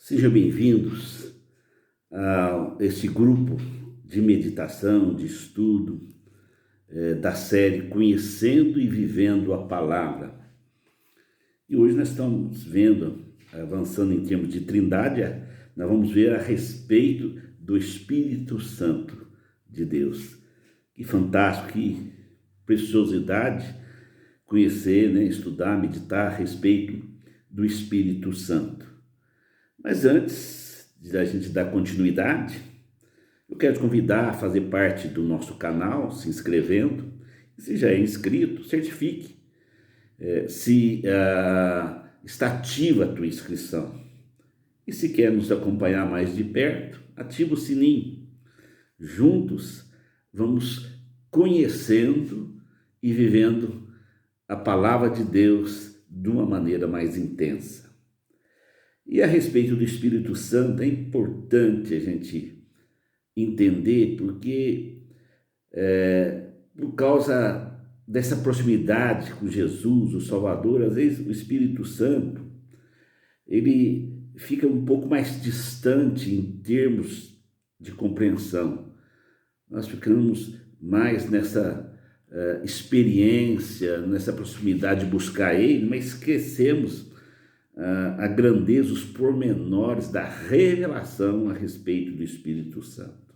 Sejam bem-vindos a esse grupo de meditação, de estudo, da série Conhecendo e Vivendo a Palavra. E hoje nós estamos vendo, avançando em termos de trindade, nós vamos ver a respeito do Espírito Santo de Deus. Que fantástico, que preciosidade conhecer, estudar, meditar a respeito do Espírito Santo. Mas antes de a gente dar continuidade, eu quero te convidar a fazer parte do nosso canal, se inscrevendo. E se já é inscrito, certifique se está ativa a tua inscrição. E se quer nos acompanhar mais de perto, ativa o sininho. Juntos vamos conhecendo e vivendo a palavra de Deus de uma maneira mais intensa. E a respeito do Espírito Santo, é importante a gente entender, porque por causa dessa proximidade com Jesus, o Salvador, às vezes o Espírito Santo, ele fica um pouco mais distante em termos de compreensão. Nós ficamos mais nessa experiência, nessa proximidade de buscar Ele, mas esquecemos a grandeza, os pormenores da revelação a respeito do Espírito Santo.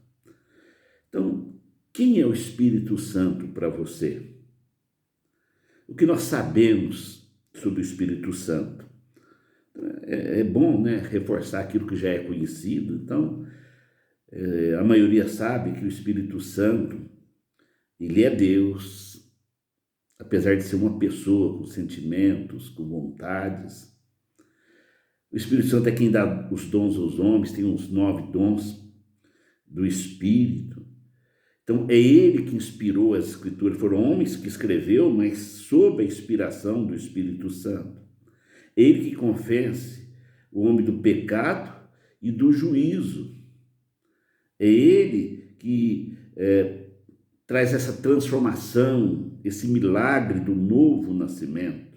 Então, quem é o Espírito Santo para você? O que nós sabemos sobre o Espírito Santo? É bom, reforçar aquilo que já é conhecido. Então, a maioria sabe que o Espírito Santo, ele é Deus, apesar de ser uma pessoa com sentimentos, com vontades. O Espírito Santo é quem dá os dons aos homens, tem os 9 dons do Espírito. Então, é ele que inspirou as Escrituras. Foram homens que escreveu, mas sob a inspiração do Espírito Santo. Ele que convence o homem do pecado e do juízo. É ele que traz essa transformação, esse milagre do novo nascimento.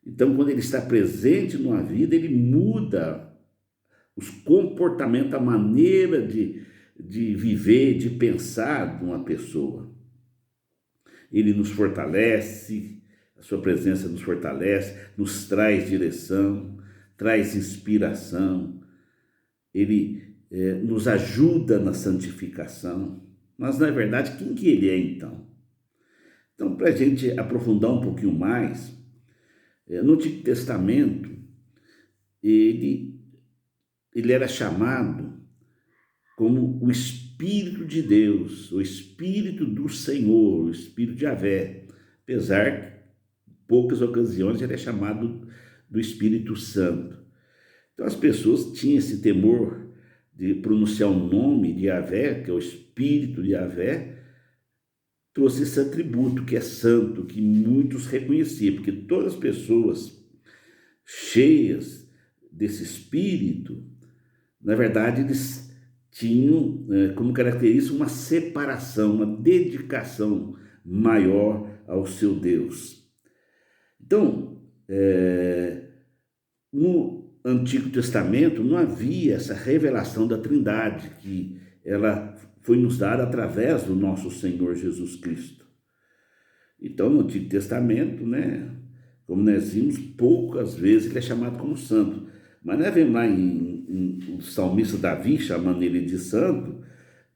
Então, quando ele está presente numa vida, ele muda os comportamentos, a maneira de viver, de pensar de uma pessoa. Ele nos fortalece, a sua presença nos fortalece, nos traz direção, traz inspiração. Ele nos ajuda na santificação. Mas, na verdade, quem que ele é, então? Então, para a gente aprofundar um pouquinho mais, no Antigo Testamento, ele era chamado como o Espírito de Deus, o Espírito do Senhor, o Espírito de Yahvé, apesar que em poucas ocasiões ele é chamado do Espírito Santo. Então as pessoas tinham esse temor de pronunciar o nome de Yahvé, que é o Espírito de Yahvé, trouxe esse atributo que é santo, que muitos reconheciam, porque todas as pessoas cheias desse Espírito, na verdade, eles tinham como característica uma separação, uma dedicação maior ao seu Deus. Então, no Antigo Testamento não havia essa revelação da Trindade, que ela foi nos dada através do nosso Senhor Jesus Cristo. Então, no Antigo Testamento, como nós vimos, poucas vezes ele é chamado como santo. Mas nós vemos lá o salmista Davi, chamando ele de santo,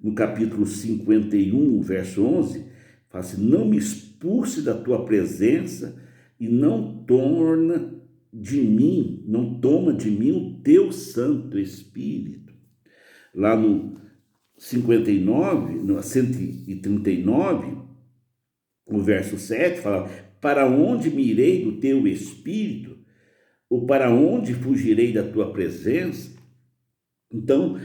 no capítulo 51, verso 11, fala assim: não me expulse da tua presença e não toma de mim o teu Santo Espírito. Lá no 59, no 139, o verso 7 fala: para onde me irei do teu Espírito? Ou para onde fugirei da tua presença? Então,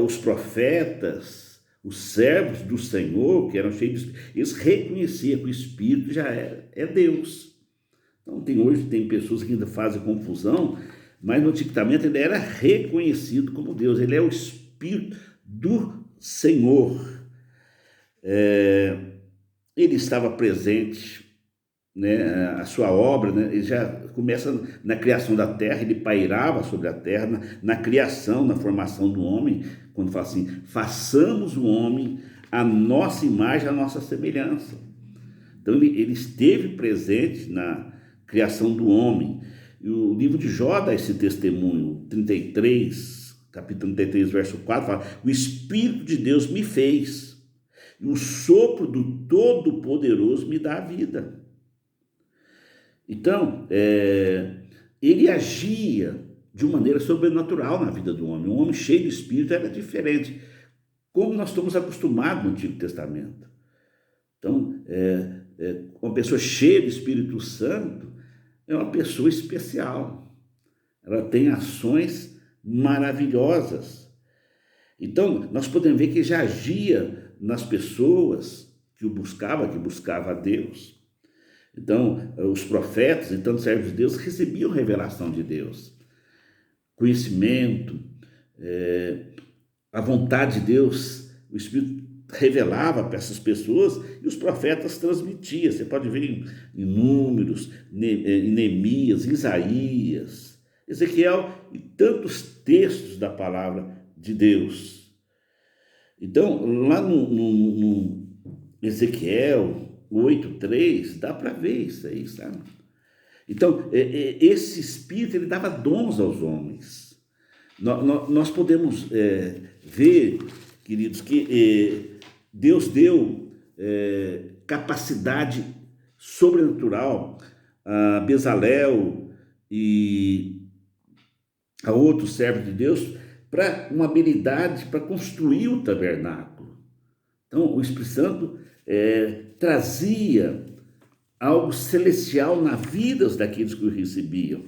os profetas, os servos do Senhor, que eram cheios de Espírito, eles reconheciam que o Espírito já é Deus. Então, hoje tem pessoas que ainda fazem confusão, mas no Antigo Testamento ele era reconhecido como Deus, ele é o Espírito do Senhor. Ele estava presente né, a sua obra, né, ele já começa na criação da terra, ele pairava sobre a terra, na criação, na formação do homem, quando fala assim, façamos o homem a nossa imagem, a nossa semelhança. Então ele esteve presente na criação do homem. E o livro de Jó dá esse testemunho, 33, capítulo 33, verso 4, fala, o Espírito de Deus me fez, e o sopro do Todo-Poderoso me dá a vida. Então, ele agia de uma maneira sobrenatural na vida do homem. Um homem cheio de Espírito era diferente, como nós estamos acostumados no Antigo Testamento. Então, uma pessoa cheia de Espírito Santo é uma pessoa especial. Ela tem ações maravilhosas. Então, nós podemos ver que ele já agia nas pessoas que buscava a Deus. Então, os profetas e tantos servos de Deus recebiam revelação de Deus, conhecimento, a vontade de Deus, o Espírito revelava para essas pessoas e os profetas transmitiam. Você pode ver em Números, em Neemias, Isaías, Ezequiel e tantos textos da palavra de Deus. Então, lá no Ezequiel 8:3, dá para ver isso aí, sabe? Então, esse Espírito, ele dava dons aos homens. Nós podemos ver, queridos, que Deus deu capacidade sobrenatural a Bezalel e a outros servos de Deus para uma habilidade para construir o tabernáculo. Então, o Espírito Santo trazia algo celestial na vida daqueles que o recebiam.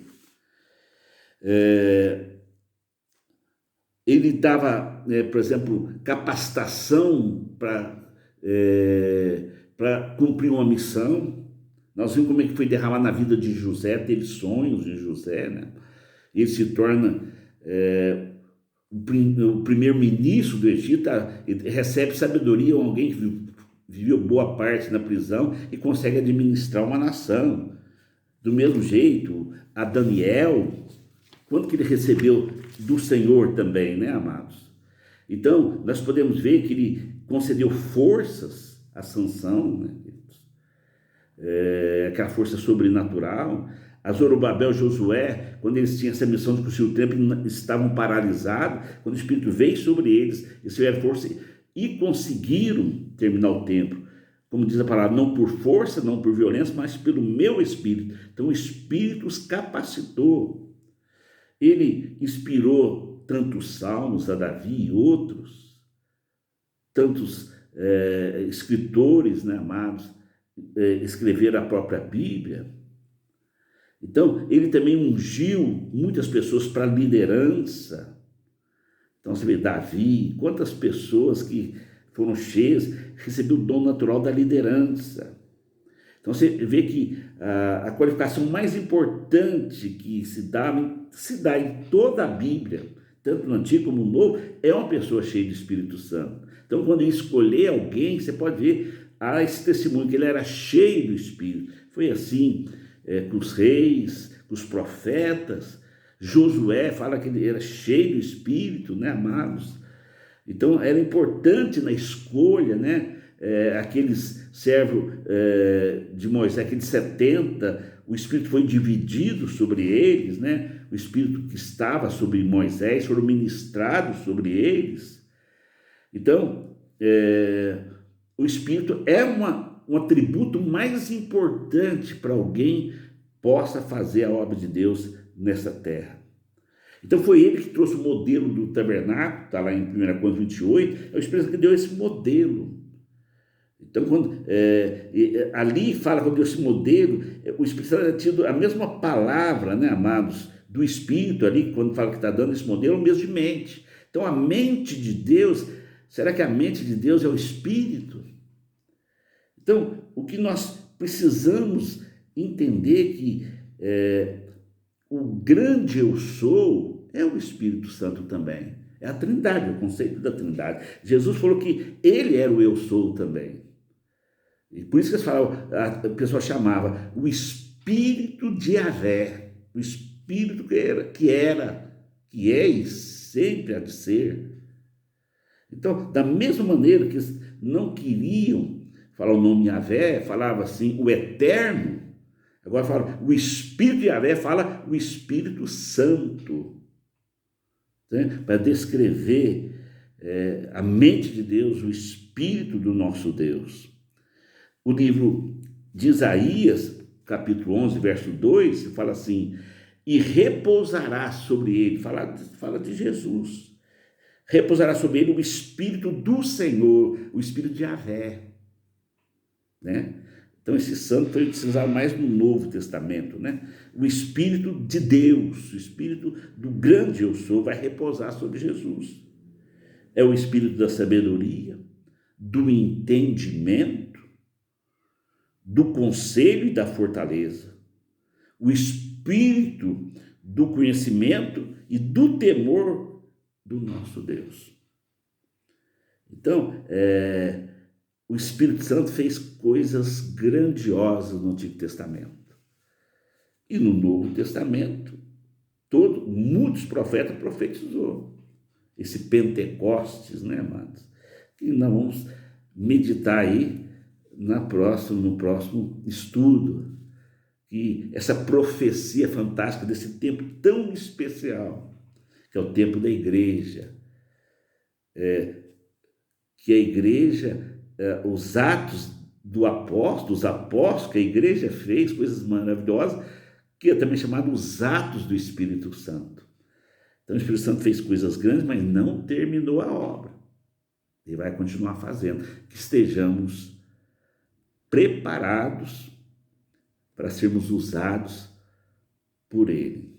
Ele dava, por exemplo, capacitação para cumprir uma missão. Nós vimos como é que foi derramado na vida de José, teve sonhos de José, né? Ele se torna o primeiro-ministro do Egito, ele recebe sabedoria, alguém que viveu boa parte na prisão e consegue administrar uma nação. Do mesmo jeito, a Daniel, quando que ele recebeu do Senhor também, né, amados? Então, nós podemos ver que ele concedeu forças a Sansão, né? Aquela força sobrenatural. A Zorobabel e Josué, quando eles tinham essa missão de construir o templo, estavam paralisados. Quando o Espírito veio sobre eles, eles tiveram força e conseguiram terminar o templo. Como diz a palavra, não por força, não por violência, mas pelo meu Espírito. Então o Espírito os capacitou. Ele inspirou tantos salmos a Davi e outros, tantos escritores, né, amados, escreveram a própria Bíblia. Então, ele também ungiu muitas pessoas para a liderança. Então, você vê Davi, quantas pessoas que foram cheias, recebeu o dom natural da liderança. Então, você vê que a qualificação mais importante que se dá em toda a Bíblia, tanto no Antigo como no Novo, é uma pessoa cheia de Espírito Santo. Então, quando ele escolher alguém, você pode ver esse testemunho, que ele era cheio do Espírito. Foi assim com os reis, com os profetas. Josué fala que ele era cheio do Espírito, né, amados? Então, era importante na escolha, né, aqueles servos de Moisés, aqueles 70, o Espírito foi dividido sobre eles, né? O Espírito que estava sobre Moisés foram ministrados sobre eles. Então, o Espírito é um atributo mais importante para alguém possa fazer a obra de Deus nessa terra. Então foi ele que trouxe o modelo do tabernáculo, está lá em 1 Coríntios 28, é o Espírito que deu esse modelo. Então, quando ali fala, quando deu esse modelo, o Espírito Santo tinha tido a mesma palavra, né, amados, do Espírito ali, quando fala que está dando esse modelo, o mesmo de mente. Então, a mente de Deus, será que a mente de Deus é o Espírito? Então, o que nós precisamos entender que o grande eu sou é o Espírito Santo também. É a Trindade, o conceito da Trindade. Jesus falou que ele era o eu sou também. E por isso que eles falavam, a pessoa chamava o Espírito de Yahvé, o Espírito que é e sempre há de ser. Então, da mesma maneira que eles não queriam falar o nome Yahvé, falava assim, o Eterno, agora fala o Espírito de Yahvé, fala o Espírito Santo, né? Para descrever a mente de Deus, o Espírito do nosso Deus. O livro de Isaías, capítulo 11, verso 2, fala assim, e repousará sobre ele, fala de Jesus, repousará sobre ele o Espírito do Senhor, o Espírito de Yahvé, né? Então esse santo foi utilizado mais no Novo Testamento, né? O Espírito de Deus, o Espírito do grande eu sou vai repousar sobre Jesus. É o Espírito da sabedoria, do entendimento, do conselho e da fortaleza, o Espírito do conhecimento e do temor do nosso Deus. Então, o Espírito Santo fez coisas grandiosas no Antigo Testamento. E no Novo Testamento, muitos profetas profetizou. Esse Pentecostes, né, amados? Que nós vamos meditar aí no próximo estudo. Que essa profecia fantástica desse tempo tão especial, que é o tempo da igreja. Que a igreja, os atos dos apóstolos que a igreja fez, coisas maravilhosas, que é também chamado os atos do Espírito Santo. Então o Espírito Santo fez coisas grandes, mas não terminou a obra. Ele vai continuar fazendo. Que estejamos preparados para sermos usados por Ele.